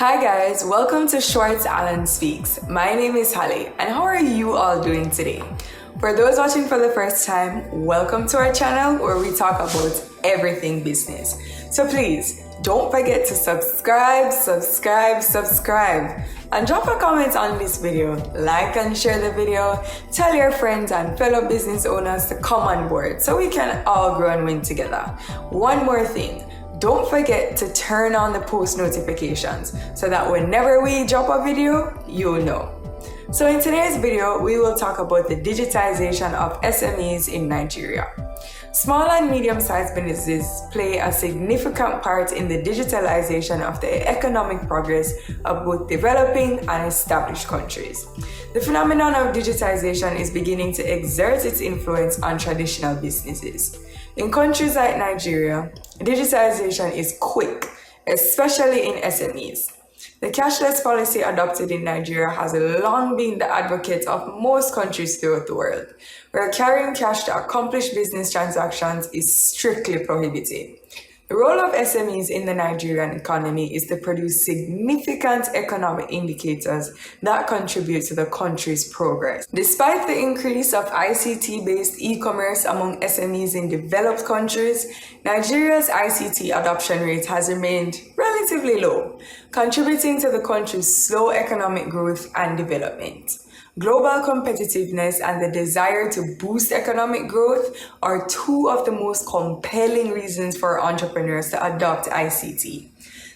Hi guys, welcome to Schwartz Speaks. My name is Holly, and how are you all doing today? For those watching for the first time, welcome to our channel where we talk about everything business. So please, don't forget to subscribe, and drop a comment on this video. Like and share the video. Tell your friends and fellow business owners to come on board so we can all grow and win together. One more thing. Don't forget to turn on the post notifications so that whenever we drop a video, you'll know. So in today's video, we will talk about the digitization of SMEs in Nigeria. Small and medium-sized businesses play a significant part in the digitalization of the economic progress of both developing and established countries. The phenomenon of digitization is beginning to exert its influence on traditional businesses. In countries like Nigeria, digitization is quick, especially in SMEs. The cashless policy adopted in Nigeria has long been the advocate of most countries throughout the world, where carrying cash to accomplish business transactions is strictly prohibited. The role of SMEs in the Nigerian economy is to produce significant economic indicators that contribute to the country's progress. Despite the increase of ICT-based e-commerce among SMEs in developed countries, Nigeria's ICT adoption rate has remained relatively low, contributing to the country's slow economic growth and development. Global competitiveness and the desire to boost economic growth are two of the most compelling reasons for entrepreneurs to adopt ICT.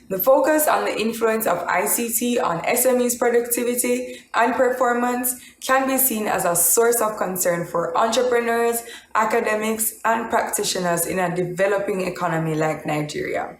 The focus on the influence of ICT on SMEs' productivity and performance can be seen as a source of concern for entrepreneurs, academics, and practitioners in a developing economy like Nigeria.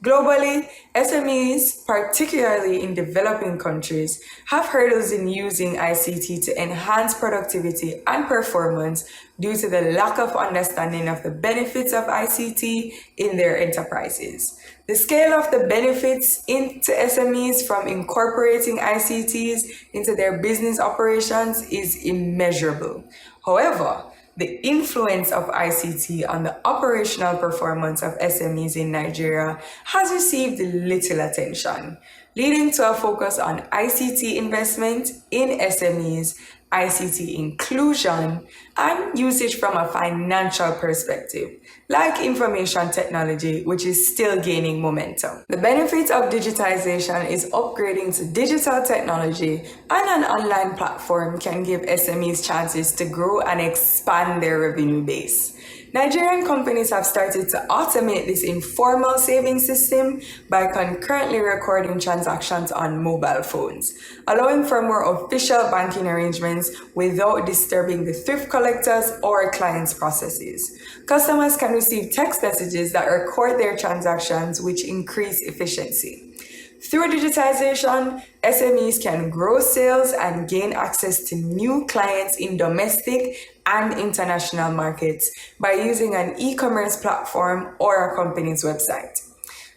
Globally, SMEs, particularly in developing countries, have hurdles in using ICT to enhance productivity and performance due to the lack of understanding of the benefits of ICT in their enterprises. The scale of the benefits into SMEs from incorporating ICTs into their business operations is immeasurable. However, the influence of ICT on the operational performance of SMEs in Nigeria has received little attention, leading to a focus on ICT investment in SMEs, ICT inclusion, and usage from a financial perspective, like information technology, which is still gaining momentum. The benefit of digitization is upgrading to digital technology, and an online platform can give SMEs chances to grow and expand their revenue base. Nigerian companies have started to automate this informal saving system by concurrently recording transactions on mobile phones, allowing for more official banking arrangements without disturbing the thrift collectors or clients' processes. Customers can receive text messages that record their transactions, which increase efficiency. Through digitization, SMEs can grow sales and gain access to new clients in domestic and international markets by using an e-commerce platform or a company's website.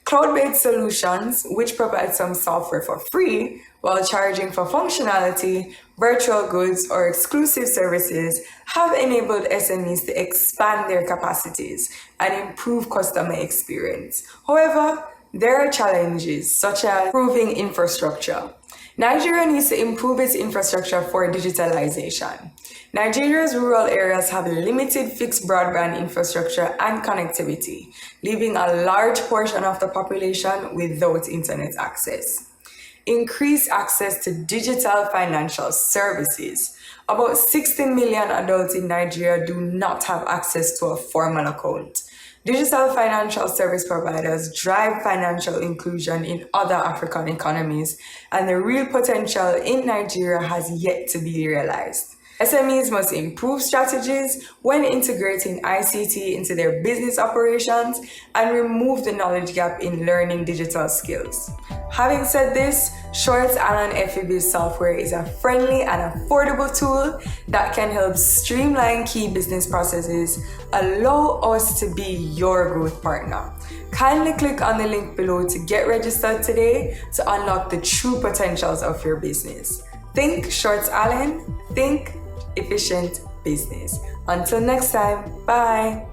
Cloud-based solutions, which provide some software for free while charging for functionality, virtual goods, or exclusive services, have enabled SMEs to expand their capacities and improve customer experience. However, there are challenges such as improving infrastructure. Nigeria needs to improve its infrastructure for digitalization. Nigeria's rural areas have limited fixed broadband infrastructure and connectivity, leaving a large portion of the population without internet access. Increase access to digital financial services. About 16 million adults in Nigeria do not have access to a formal account. Digital financial service providers drive financial inclusion in other African economies, and the real potential in Nigeria has yet to be realized. SMEs must improve strategies when integrating ICT into their business operations and remove the knowledge gap in learning digital skills. Having said this, Schwartz and EffiBiz software is a friendly and affordable tool that can help streamline key business processes, allow us to be your growth partner. Kindly click on the link below to get registered today to unlock the true potentials of your business. Think Schwartz, think efficient business. Until next time, bye.